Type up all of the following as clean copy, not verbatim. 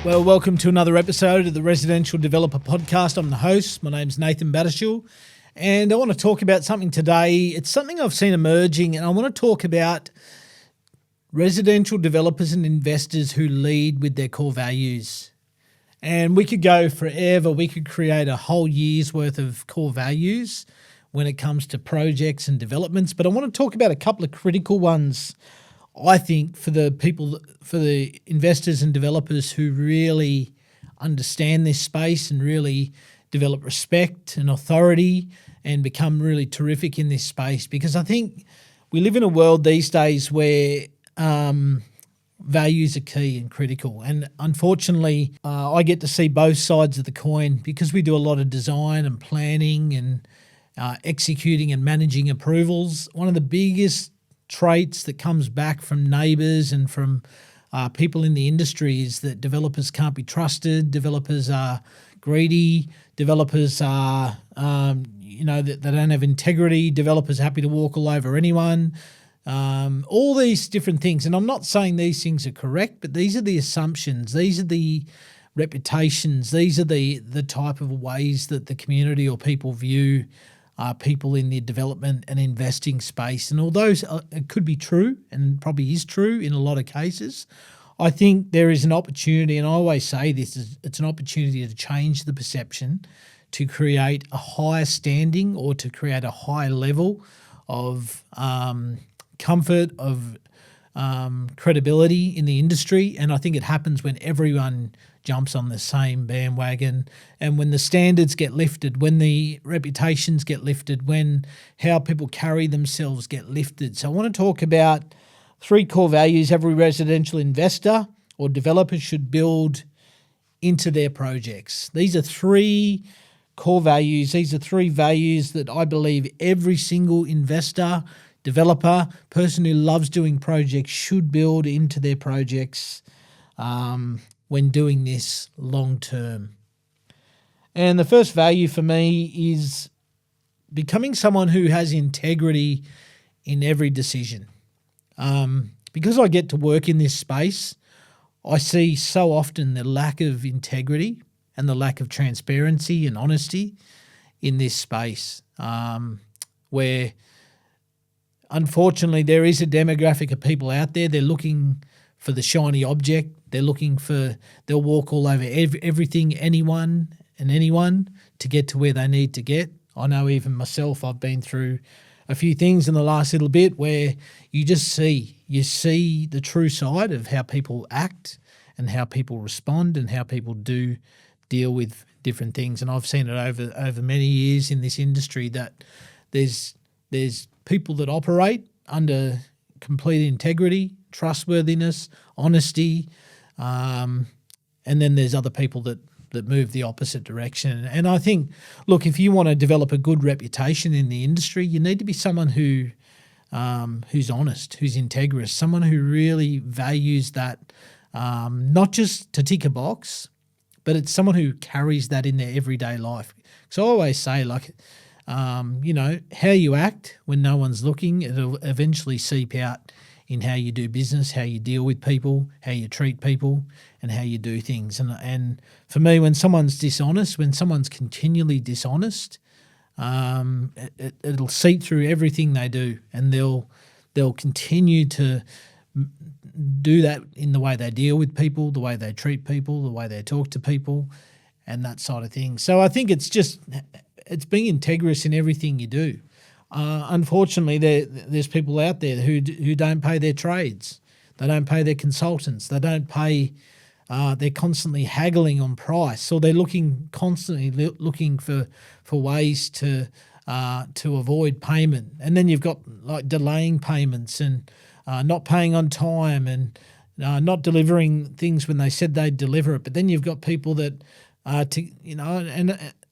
Well, welcome to another episode of the Residential Developer Podcast. I'm the host. My name's Nathan Battishall, and I want to talk about something today. It's something I've seen emerging, and I want to talk about residential developers and investors who lead with their core values. And we could go forever. We could create a whole year's worth of core values when it comes to projects and developments, but I want to talk about a couple of critical ones, I think, for the investors and developers who really understand this space and really develop respect and authority and become really terrific in this space. Because I think we live in a world these days where values are key and critical. And unfortunately, I get to see both sides of the coin because we do a lot of design and planning and executing and managing approvals. One of the biggest traits that comes back from neighbours and from people in the industry is that developers can't be trusted, developers are greedy, developers are, they don't have integrity, developers are happy to walk all over anyone, all these different things. And I'm not saying these things are correct, but these are the assumptions, these are the reputations, these are the type of ways that the community or people view people in the development and investing space. And although it could be true and probably is true in a lot of cases, I think there is an opportunity, and I always say this, it's an opportunity to change the perception, to create a higher standing or to create a higher level of comfort, of credibility in the industry. And I think it happens when everyone jumps on the same bandwagon and when the standards get lifted, when the reputations get lifted, when how people carry themselves get lifted. So I want to talk about 3 core values every residential investor or developer should build into their projects. These are 3 core values. These are 3 values that I believe every single investor, developer, person who loves doing projects should build into their projects when doing this long term. And the first value for me is becoming someone who has integrity in every decision. Because I get to work in this space, I see so often the lack of integrity and the lack of transparency and honesty in this space, where unfortunately there is a demographic of people out there, they're looking for the shiny object. They'll walk all over everything, anyone to get to where they need to get. I know even myself, I've been through a few things in the last little bit where you see the true side of how people act and how people respond and how people do deal with different things. And I've seen it over many years in this industry that there's people that operate under complete integrity, trustworthiness, honesty, and then there's other people that move the opposite direction. And I think, look, if you want to develop a good reputation in the industry, you need to be someone who's honest, who's integrous, someone who really values that, not just to tick a box, but it's someone who carries that in their everyday life. So I always say, how you act when no one's looking, it'll eventually seep out in how you do business, how you deal with people, how you treat people, and how you do things. And for me, when someone's dishonest, when someone's continually dishonest, it'll seep through everything they do, and they'll continue to do that in the way they deal with people, the way they treat people, the way they talk to people, and that sort of thing. So I think it's being integrous in everything you do. Unfortunately, there's people out there who don't pay their trades. They don't pay their consultants. They don't pay. They're constantly haggling on price, or they're constantly looking for ways to avoid payment. And then you've got like delaying payments and not paying on time and not delivering things when they said they'd deliver it. But then you've got people that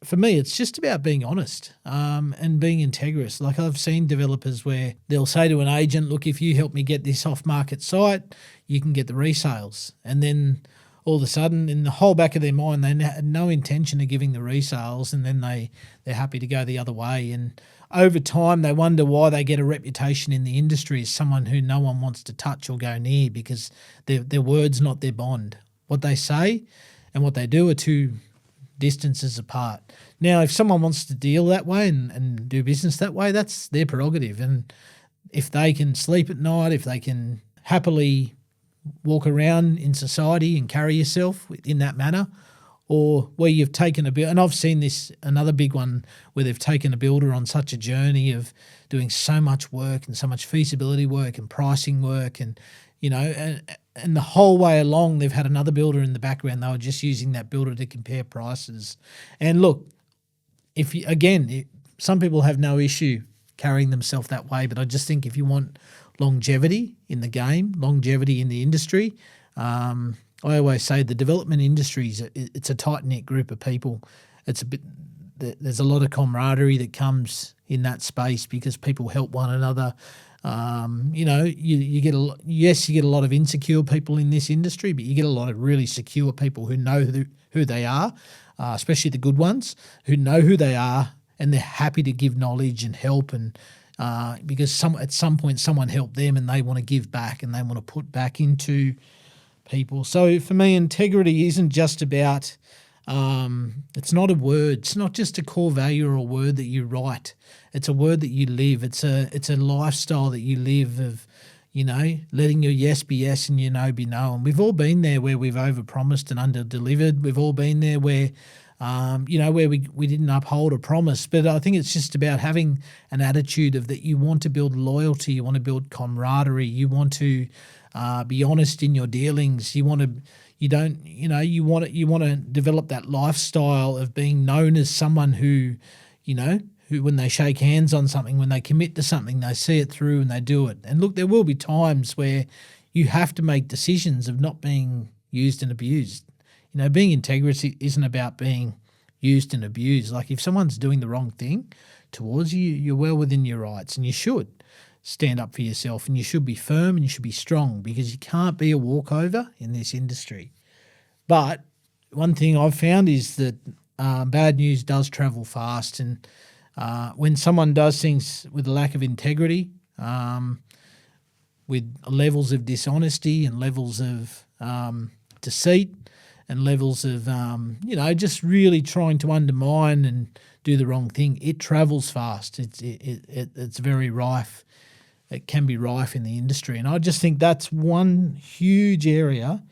for me, it's just about being honest and being integrous. Like I've seen developers where they'll say to an agent, look, if you help me get this off-market site, you can get the resales. And then all of a sudden, in the whole back of their mind, they had no intention of giving the resales, and then they're happy to go the other way. And over time, they wonder why they get a reputation in the industry as someone who no one wants to touch or go near because their word's not their bond. what they say and what they do are two distances apart. Now, if someone wants to deal that way and do business that way, that's their prerogative. And if they can sleep at night, if they can happily walk around in society and carry yourself in that manner, or where you've taken a builder, and I've seen this, another big one, where they've taken a builder on such a journey of doing so much work and so much feasibility work and pricing work and, and the whole way along they've had another builder in the background. They were just using that builder to compare prices. And look, some people have no issue carrying themselves that way, but I just think if you want longevity in the game, longevity in the industry, I always say the development industry it's a tight-knit group of people. There's a lot of camaraderie that comes in that space because people help one another. You get a lot of insecure people in this industry, but you get a lot of really secure people who know who they are, especially the good ones who know who they are and they're happy to give knowledge and help and because at some point someone helped them and they want to give back and they want to put back into people. So for me, integrity isn't just about, it's not a word. It's not just a core value or a word that you write. It's a word that you live. It's a lifestyle that you live of, letting your yes be yes and your no be no. And we've all been there where we've overpromised and under-delivered. We've all been there where, where we didn't uphold a promise. But I think it's just about having an attitude of that you want to build loyalty, you want to build camaraderie, you want to be honest in your dealings. You want to develop that lifestyle of being known as someone who when they shake hands on something, when they commit to something, they see it through and they do it. And look, there will be times where you have to make decisions of not being used and abused. Being integrous isn't about being used and abused. Like if someone's doing the wrong thing towards you, you're well within your rights and you should stand up for yourself and you should be firm and you should be strong because you can't be a walkover in this industry. But one thing I've found is that bad news does travel fast, and when someone does things with a lack of integrity, with levels of dishonesty and levels of deceit and levels of, just really trying to undermine and do the wrong thing, it travels fast. It's very rife. It can be rife in the industry. And I just think that's one huge area.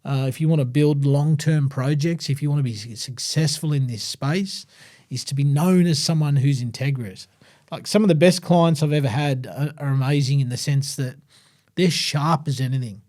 If you want to build long-term projects, if you want to be successful in this space, is to be known as someone who's integrous. Like some of the best clients I've ever had are amazing in the sense that they're sharp as anything.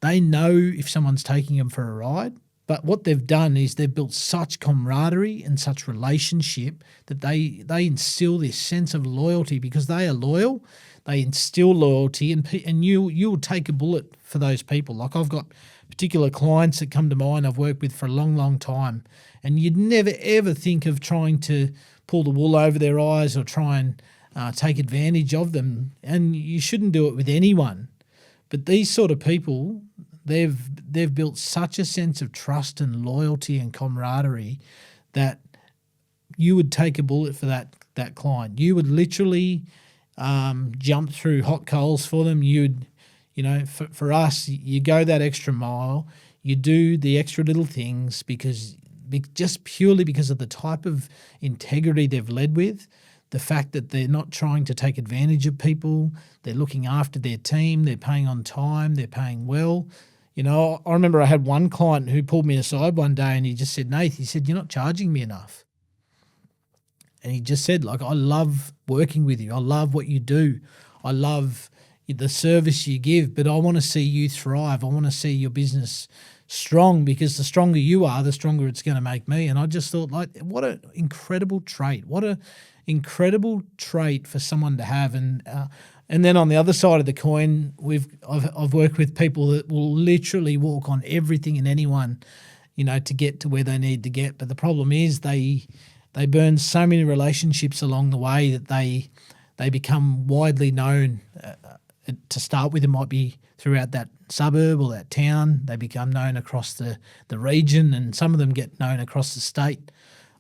They know if someone's taking them for a ride, but what they've done is they've built such camaraderie and such relationship that they instill this sense of loyalty because they are loyal. They instill loyalty and you'll take a bullet for those people. Like I've got particular clients that come to mind I've worked with for a long, long time, and you'd never, ever think of trying to pull the wool over their eyes or try and take advantage of them, and you shouldn't do it with anyone. But these sort of people, they've built such a sense of trust and loyalty and camaraderie that you would take a bullet for that client. You would literally jump through hot coals for them. You'd, for us, you go that extra mile. You do the extra little things just purely because of the type of integrity they've led with, the fact that they're not trying to take advantage of people, they're looking after their team, they're paying on time, they're paying well. I remember I had one client who pulled me aside one day and he just said, Nath, he said, you're not charging me enough. And he just said, I love working with you. I love what you do. I love the service you give, but I want to see you thrive. I want to see your business strong because the stronger you are, the stronger it's going to make me. And I just thought, what an incredible trait. What an incredible trait for someone to have. And then on the other side of the coin, I've worked with people that will literally walk on everything and anyone, to get to where they need to get. But the problem is they burn so many relationships along the way that they become widely known. To start with, it might be throughout that suburb or that town. They become known across the region, and some of them get known across the state.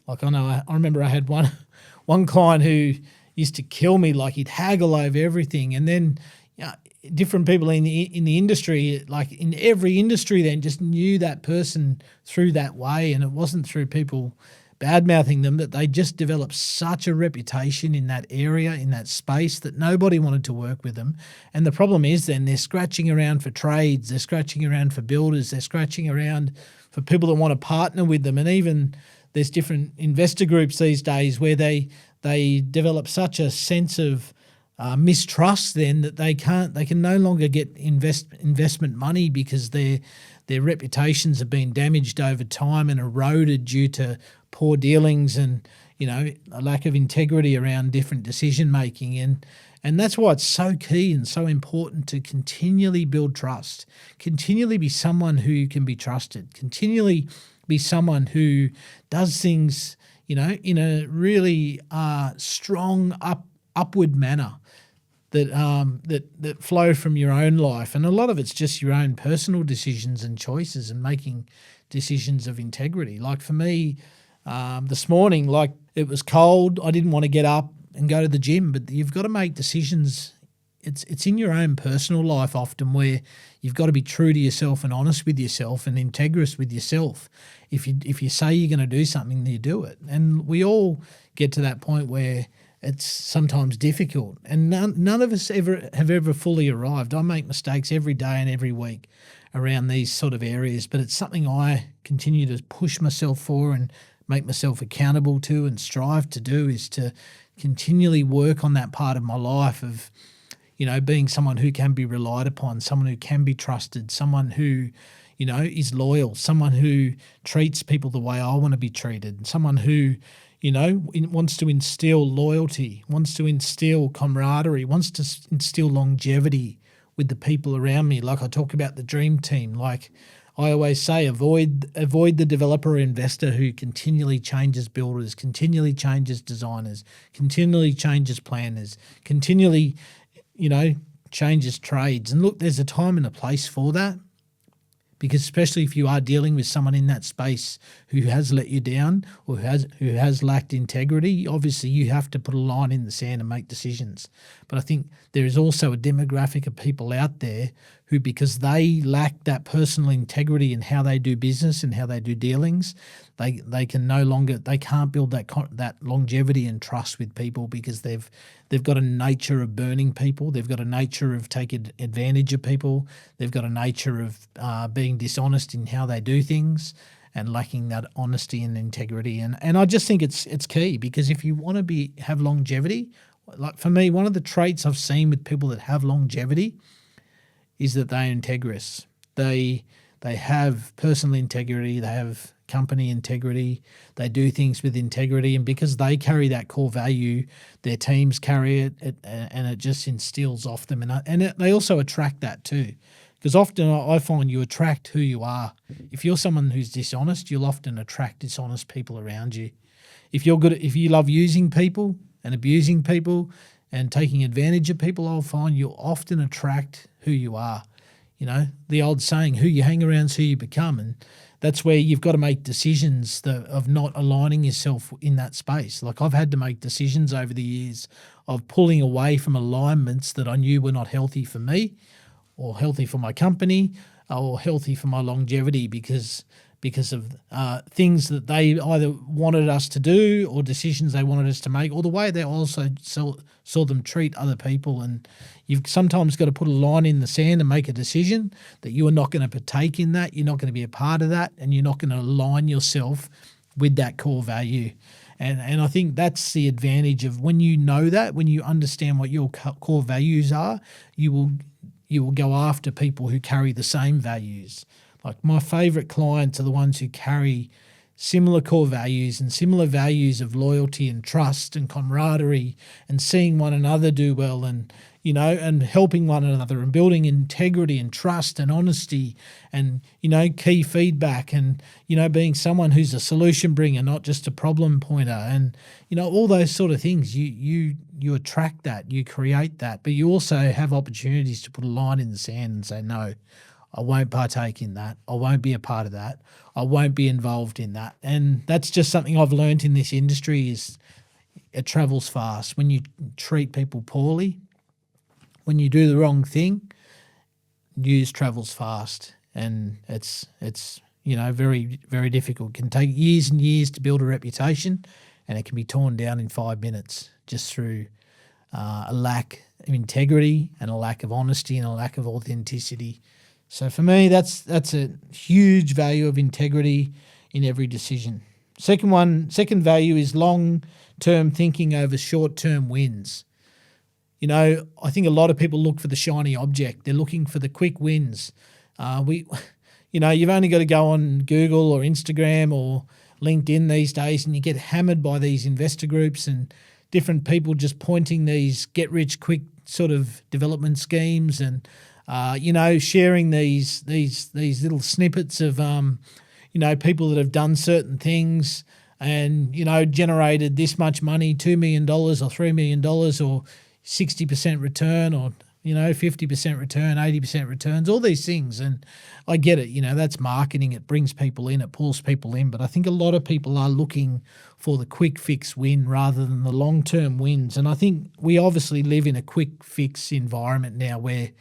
Like I remember I had one client who used to kill me. Like he'd haggle over everything, and then different people in the industry, like in every industry, then just knew that person through that way, and it wasn't through people bad mouthing them, that they just developed such a reputation in that area, in that space, that nobody wanted to work with them. And the problem is then they're scratching around for trades, they're scratching around for builders, they're scratching around for people that want to partner with them. And even there's different investor groups these days where they develop such a sense of mistrust then that they can no longer get investment money because their reputations have been damaged over time and eroded due to poor dealings and a lack of integrity around different decision making. And that's why it's so key and so important to continually build trust, continually be someone who can be trusted, continually be someone who does things in a really strong upward manner that flow from your own life. And a lot of it's just your own personal decisions and choices and making decisions of integrity. Like for me, this morning, like it was cold, I didn't want to get up and go to the gym, but you've got to make decisions. It's in your own personal life often where you've got to be true to yourself and honest with yourself and integrous with yourself. If you say you're going to do something, then you do it. And we all get to that point where it's sometimes difficult, and none of us have ever fully arrived. I make mistakes every day and every week around these sort of areas, but it's something I continue to push myself for and make myself accountable to and strive to do, is to continually work on that part of my life of, being someone who can be relied upon, someone who can be trusted, someone who, is loyal, someone who treats people the way I want to be treated, someone who, wants to instill loyalty, wants to instill camaraderie, wants to instill longevity with the people around me. Like I talk about the dream team. Like I always say, avoid the developer or investor who continually changes builders, continually changes designers, continually changes planners, continually, changes trades. And look, there's a time and a place for that. Because especially if you are dealing with someone in that space who has let you down or who has lacked integrity, obviously you have to put a line in the sand and make decisions. But I think there is also a demographic of people out there who, because they lack that personal integrity in how they do business and how they do dealings, they can't build that longevity and trust with people, because they've got a nature of burning people, they've got a nature of taking advantage of people, they've got a nature of being dishonest in how they do things and lacking that honesty and integrity. And I just think it's key, because if you want to have longevity, like for me, one of the traits I've seen with people that have longevity is that they're integrous. They have personal integrity, they have company integrity, they do things with integrity, and because they carry that core value, their teams carry it, and it just instills off them. And they also attract that too, because often I find you attract who you are. If you're someone who's dishonest, you'll often attract dishonest people around you. If you love using people and abusing people and taking advantage of people, I'll find you'll often attract who you are. The old saying, who you hang around is who you become. And that's where you've got to make decisions of not aligning yourself in that space. Like I've had to make decisions over the years of pulling away from alignments that I knew were not healthy for me or healthy for my company or healthy for my longevity, because of things that they either wanted us to do or decisions they wanted us to make, or the way they also saw them treat other people. And you've sometimes got to put a line in the sand and make a decision that you are not going to partake in that, you're not going to be a part of that, and you're not going to align yourself with that core value. And I think that's the advantage of when you know that, when you understand what your core values are, you will go after people who carry the same values. Like my favourite clients are the ones who carry similar core values and similar values of loyalty and trust and camaraderie and seeing one another do well and, and helping one another and building integrity and trust and honesty and, key feedback and, being someone who's a solution bringer, not just a problem pointer. And, all those sort of things, you attract that, you create that, but you also have opportunities to put a line in the sand and say, no, I won't partake in that. I won't be a part of that. I won't be involved in that. And that's just something I've learned in this industry, is it travels fast. When you treat people poorly, when you do the wrong thing, news travels fast, and it's very, very difficult. It can take years and years to build a reputation, and it can be torn down in 5 minutes just through a lack of integrity and a lack of honesty and a lack of authenticity. So for me, that's a huge value of integrity in every decision. Second value is long-term thinking over short-term wins. I think a lot of people look for the shiny object. They're looking for the quick wins. You've only got to go on Google or Instagram or LinkedIn these days, and you get hammered by these investor groups and different people just pointing these get-rich-quick sort of development schemes, and sharing these little snippets of people that have done certain things and generated this much money, $2 million or $3 million or 60% return or 50% return, 80% returns, all these things. And I get it, that's marketing. It brings people in, it pulls people in. But I think a lot of people are looking for the quick fix win rather than the long-term wins. And I think we obviously live in a quick fix environment now where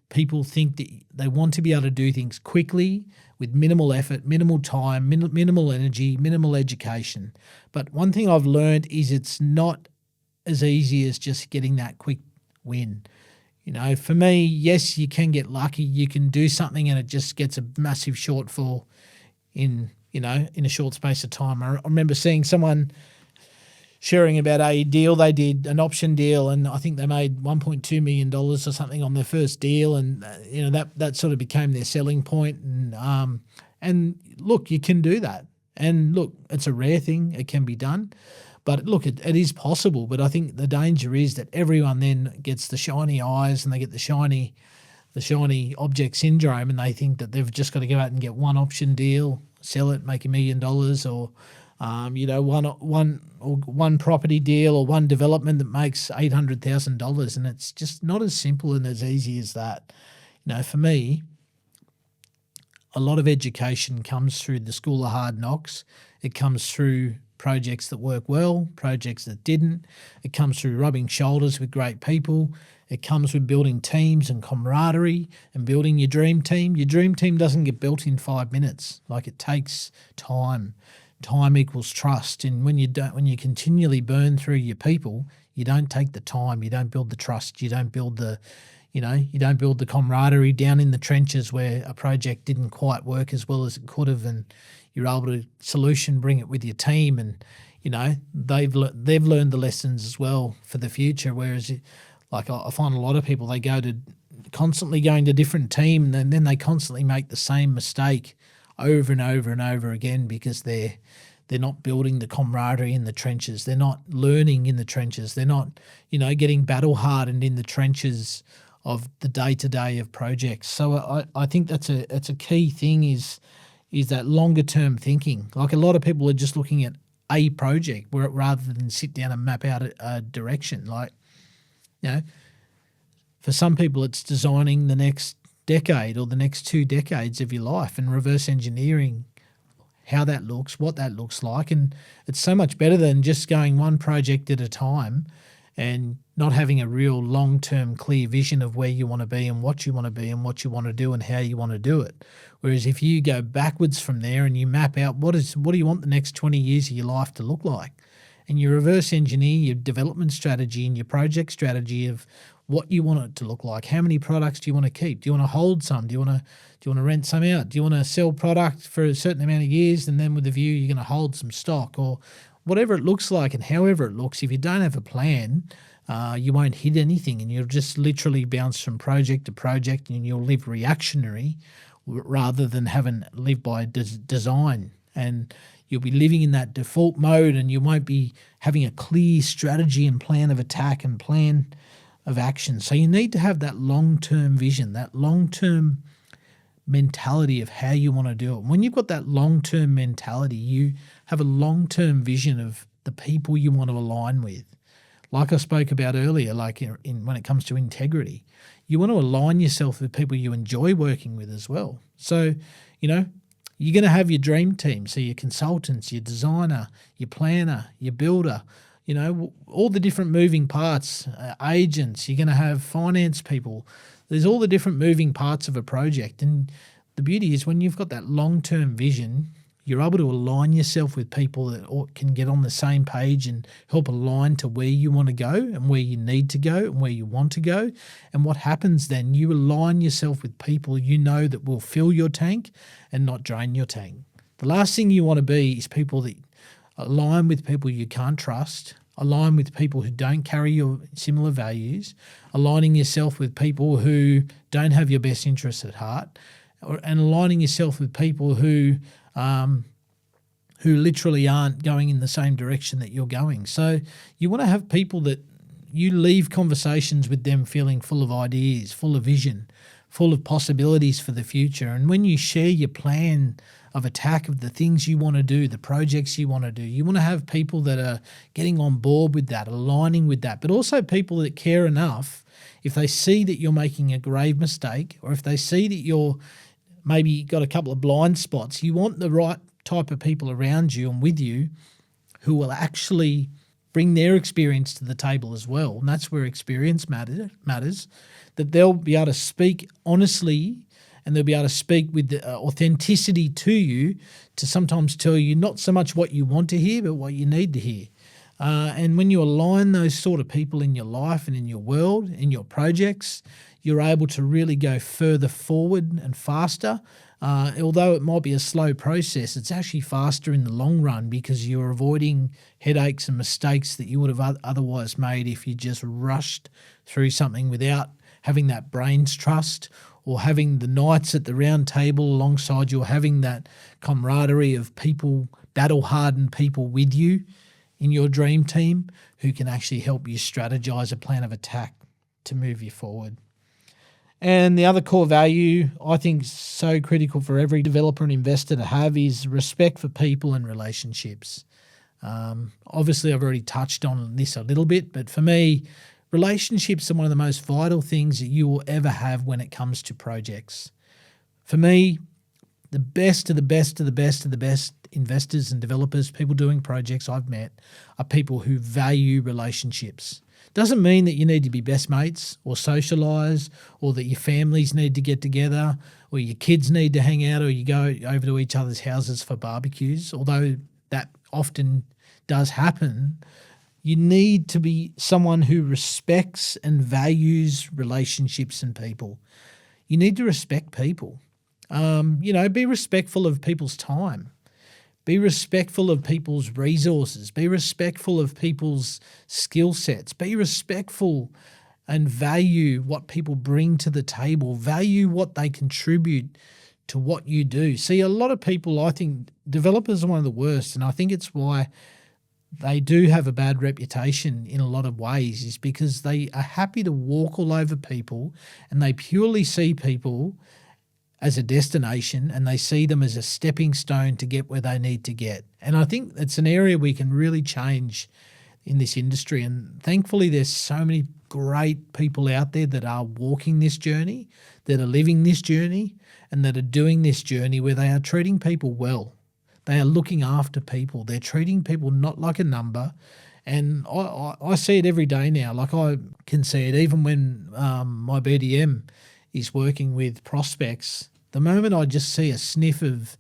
people think that they want to be able to do things quickly with minimal effort, minimal time, minimal energy, minimal education. But one thing I've learned is it's not as easy as just getting that quick win. For me, yes, you can get lucky. You can do something and it just gets a massive shortfall in a short space of time. I remember seeing someone sharing about a deal they did, an option deal, and I think they made $1.2 million or something on their first deal, and that sort of became their selling point. And look, you can do that. And look, it's a rare thing. It can be done. But look, it is possible. But I think the danger is that everyone then gets the shiny eyes and they get the shiny object syndrome, and they think that they've just got to go out and get one option deal, sell it, make $1 million, or one property deal or one development that makes $800,000, and it's just not as simple and as easy as that. For me, a lot of education comes through the school of hard knocks. It comes through projects that work well, projects that didn't. It comes through rubbing shoulders with great people. It comes with building teams and camaraderie and building your dream team. Your dream team doesn't get built in 5 minutes. Like, it takes time. Time equals trust. And when you continually burn through your people, you don't take the time, you don't build the trust, you don't build the camaraderie down in the trenches where a project didn't quite work as well as it could have, and you're able to bring it with your team, and they've learned the lessons as well for the future. Whereas, like, I find a lot of people, they constantly going to different team, and then they constantly make the same mistake over and over and over again because they're not building the camaraderie in the trenches. They're not learning in the trenches. They're not getting battle hardened in the trenches of the day-to-day of projects. So I think that's a key thing is that longer-term thinking. Like, a lot of people are just looking at a project rather than sit down and map out a direction. Like, for some people it's designing the next decade or the next 2 decades of your life and reverse engineering how that looks, what that looks like. And it's so much better than just going one project at a time and not having a real long-term clear vision of where you want to be and what you want to be and what you want to do and how you want to do it. Whereas if you go backwards from there and you map out what do you want the next 20 years of your life to look like, and you reverse engineer your development strategy and your project strategy of what you want it to look like. How many products do you want to keep? Do you want to hold some? Do you want to rent some out? Do you want to sell product for a certain amount of years and then with the view you're going to hold some stock? Or whatever it looks like and however it looks, if you don't have a plan, you won't hit anything, and you'll just literally bounce from project to project, and you'll live reactionary rather than live by design. And you'll be living in that default mode, and you won't be having a clear strategy and plan of attack and plan of action. So you need to have that long-term vision, that long-term mentality of how you want to do it. When you've got that long-term mentality, you have a long-term vision of the people you want to align with. Like I spoke about earlier, like when it comes to integrity, you want to align yourself with people you enjoy working with as well. So, you're going to have your dream team. So your consultants, your designer, your planner, your builder, all the different moving parts, agents, you're going to have finance people. There's all the different moving parts of a project. And the beauty is when you've got that long-term vision, you're able to align yourself with people that can get on the same page and help align to where you want to go and where you need to go and where you want to go. And what happens then, you align yourself with people that will fill your tank and not drain your tank. The last thing you want to be is people that align with people you can't trust, align with people who don't carry your similar values, aligning yourself with people who don't have your best interests at heart, and aligning yourself with people who literally aren't going in the same direction that you're going. So you want to have people that you leave conversations with them feeling full of ideas, full of vision, full of possibilities for the future. And when you share your plan of attack of the things you want to do, the projects you want to do, you want to have people that are getting on board with that, aligning with that, but also people that care enough if they see that you're making a grave mistake, or if they see that you're maybe got a couple of blind spots, you want the right type of people around you and with you who will actually bring their experience to the table as well. And that's where experience matters, that they'll be able to speak honestly and they'll be able to speak with the authenticity to you to sometimes tell you not so much what you want to hear, but what you need to hear. And when you align those sort of people in your life and in your world, in your projects, you're able to really go further forward and faster. Although it might be a slow process, it's actually faster in the long run because you're avoiding headaches and mistakes that you would have otherwise made if you just rushed through something without having that brain's trust, or having the knights at the round table alongside you, or having that camaraderie of people, battle-hardened people with you in your dream team who can actually help you strategize a plan of attack to move you forward. And the other core value I think is so critical for every developer and investor to have is respect for people and relationships. Obviously, I've already touched on this a little bit, but for me, relationships are one of the most vital things that you will ever have when it comes to projects. For me, the best of the best of the best of the best investors and developers, people doing projects I've met, are people who value relationships. Doesn't mean that you need to be best mates or socialise, or that your families need to get together, or your kids need to hang out, or you go over to each other's houses for barbecues, although that often does happen. You need to be someone who respects and values relationships and people. You need to respect people. Be respectful of people's time. Be respectful of people's resources. Be respectful of people's skill sets. Be respectful and value what people bring to the table. Value what they contribute to what you do. See, a lot of people, I think developers are one of the worst, and I think it's why they do have a bad reputation in a lot of ways, is because they are happy to walk all over people and they purely see people as a destination and they see them as a stepping stone to get where they need to get. And I think it's an area we can really change in this industry. And thankfully, there's so many great people out there that are walking this journey, that are living this journey, and that are doing this journey where they are treating people well. They are looking after people. They're treating people not like a number. And I see it every day now. Like, I can see it even when my BDM is working with prospects. The moment I just see a sniff of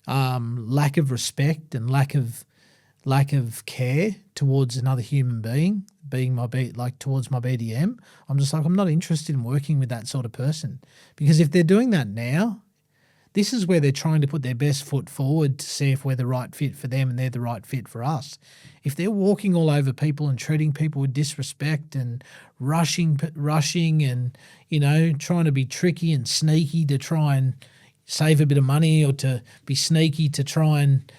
lack of respect and lack of care towards another human being, towards my BDM, I'm just like, I'm not interested in working with that sort of person. Because if they're doing that now, this is where they're trying to put their best foot forward to see if we're the right fit for them and they're the right fit for us. If they're walking all over people and treating people with disrespect and rushing and, trying to be tricky and sneaky to try and save a bit of money, or to be sneaky to try and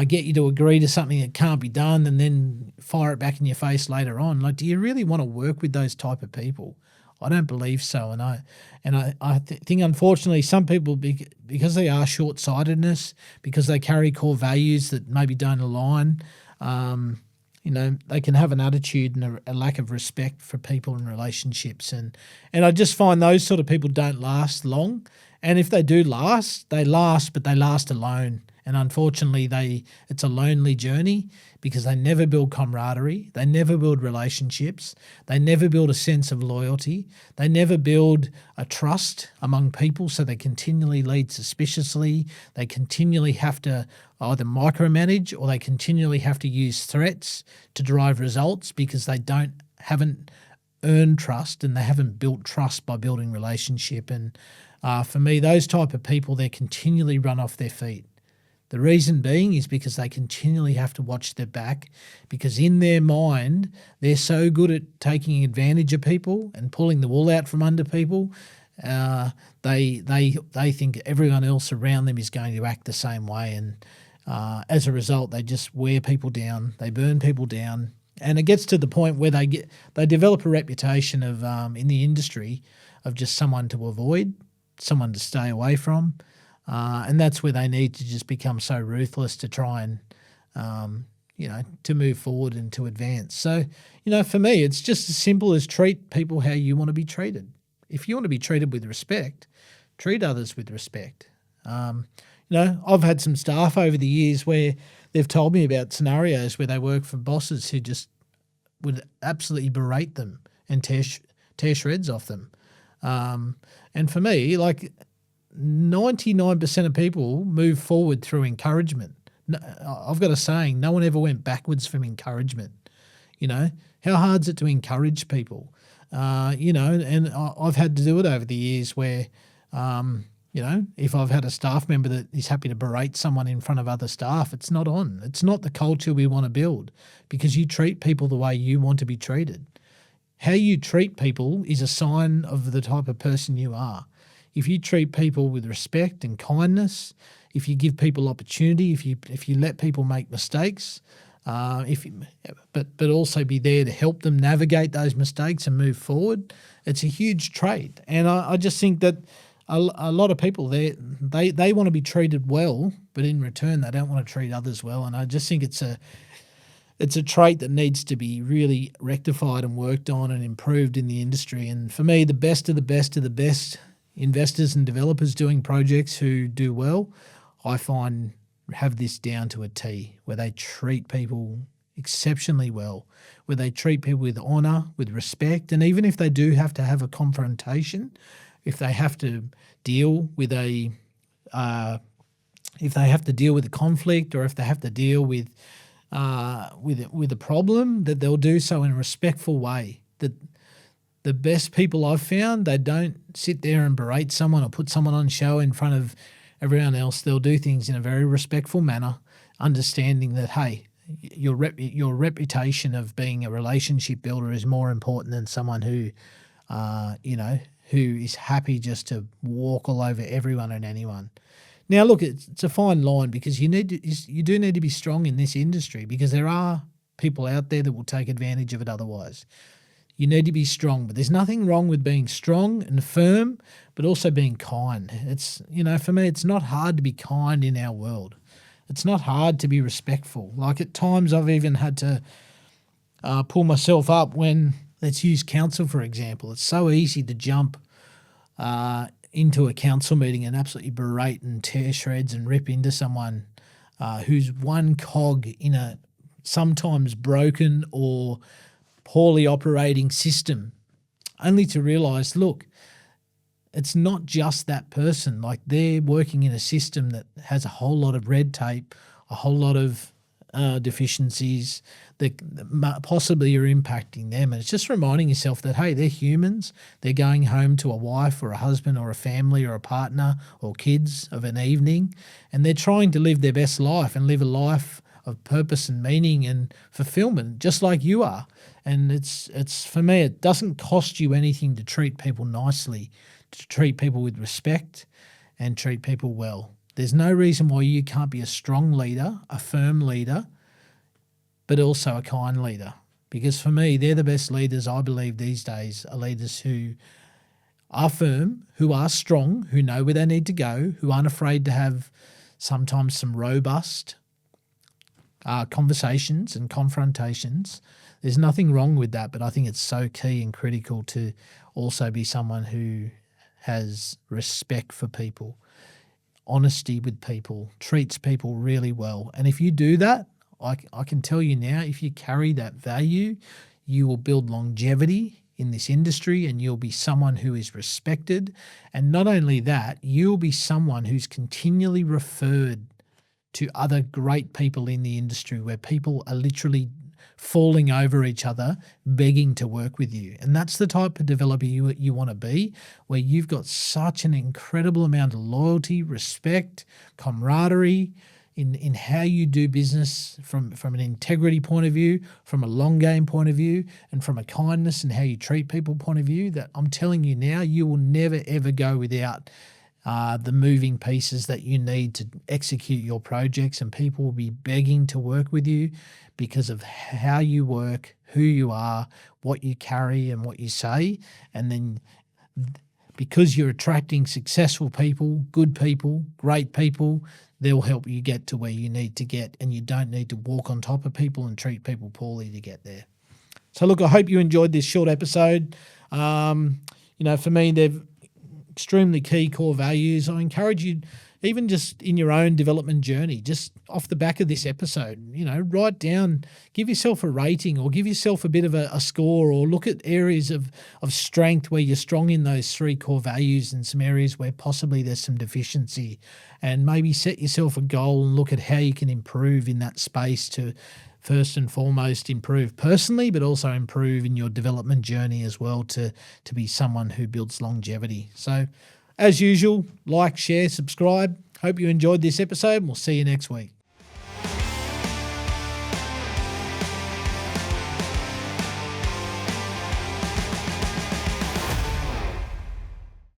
get you to agree to something that can't be done and then fire it back in your face later on. Like, do you really want to work with those type of people? I don't believe so. And I think, unfortunately, some people, because they are short-sightedness, because they carry core values that maybe don't align, they can have an attitude and a lack of respect for people and relationships. And I just find those sort of people don't last long. And if they do last, but they last alone. And unfortunately, it's a lonely journey because they never build camaraderie, they never build relationships, they never build a sense of loyalty, they never build a trust among people, so they continually lead suspiciously, they continually have to either micromanage or they continually have to use threats to drive results because they haven't earned trust and they haven't built trust by building relationship. And for me, those type of people, they continually run off their feet. The reason being is because they continually have to watch their back, because in their mind, they're so good at taking advantage of people and pulling the wool out from under people. They think everyone else around them is going to act the same way. And as a result, they just wear people down. They burn people down. And it gets to the point where they develop a reputation of in the industry of just someone to avoid, someone to stay away from. And that's where they need to just become so ruthless to try and, to move forward and to advance. So, for me, it's just as simple as treat people how you want to be treated. If you want to be treated with respect, treat others with respect. I've had some staff over the years where they've told me about scenarios where they work for bosses who just would absolutely berate them and tear shreds off them. And for me, 99% of people move forward through encouragement. I've got a saying, no one ever went backwards from encouragement. How hard is it to encourage people? And I've had to do it over the years where, if I've had a staff member that is happy to berate someone in front of other staff, it's not on. It's not the culture we want to build, because you treat people the way you want to be treated. How you treat people is a sign of the type of person you are. If you treat people with respect and kindness, if you give people opportunity, if you let people make mistakes, but also be there to help them navigate those mistakes and move forward, it's a huge trait. And I just think that a lot of people they want to be treated well, but in return they don't want to treat others well. And I just think it's a trait that needs to be really rectified and worked on and improved in the industry. And for me, the best of the best of the best investors and developers doing projects who do well, I find have this down to a T, where they treat people exceptionally well, where they treat people with honour, with respect, and even if they do have to have a confrontation, if they have to deal with a conflict, or if they have to deal with a problem, that they'll do so in a respectful way. That the best people I've found, they don't sit there and berate someone or put someone on show in front of everyone else. They'll do things in a very respectful manner, understanding that, hey, your reputation of being a relationship builder is more important than someone who is happy just to walk all over everyone and anyone. Now, look, it's a fine line, because you do need to be strong in this industry, because there are people out there that will take advantage of it otherwise. You need to be strong, but there's nothing wrong with being strong and firm, but also being kind. It's, for me, it's not hard to be kind in our world. It's not hard to be respectful. At times I've even had to pull myself up when, let's use council, for example. It's so easy to jump into a council meeting and absolutely berate and tear shreds and rip into someone who's one cog in a sometimes broken or poorly operating system, only to realise, look, it's not just that person. They're working in a system that has a whole lot of red tape, a whole lot of deficiencies that possibly are impacting them. And it's just reminding yourself that, hey, they're humans. They're going home to a wife or a husband or a family or a partner or kids of an evening, and they're trying to live their best life and live a life of purpose and meaning and fulfillment, just like you are. And it's for me, it doesn't cost you anything to treat people nicely, to treat people with respect and treat people well. There's no reason why you can't be a strong leader, a firm leader, but also a kind leader. Because for me, they're the best leaders, I believe, these days, are leaders who are firm, who are strong, who know where they need to go, who aren't afraid to have sometimes some robust conversations and confrontations. There's nothing wrong with that, but I think it's so key and critical to also be someone who has respect for people. honesty with people, treats people really well. And if you do that, I can tell you now, if you carry that value, you will build longevity in this industry and you'll be someone who is respected. And not only that, you'll be someone who's continually referred to other great people in the industry, where people are literally falling over each other, begging to work with you. And that's the type of developer you want to be, where you've got such an incredible amount of loyalty, respect, camaraderie in how you do business from an integrity point of view, from a long game point of view, and from a kindness and how you treat people point of view, that I'm telling you now, you will never, ever go without the moving pieces that you need to execute your projects, and people will be begging to work with you because of how you work, who you are, what you carry and what you say. And then because you're attracting successful people, good people, great people, they'll help you get to where you need to get, and you don't need to walk on top of people and treat people poorly to get there. So look, I hope you enjoyed this short episode. For me, they've extremely key core values. I encourage you, even just in your own development journey, just off the back of this episode, write down, give yourself a rating or give yourself a bit of a score, or look at areas of strength where you're strong in those 3 core values and some areas where possibly there's some deficiency, and maybe set yourself a goal and look at how you can improve in that space to first and foremost improve personally, but also improve in your development journey as well to be someone who builds longevity. So as usual, like, share, subscribe. Hope you enjoyed this episode, and we'll see you next week.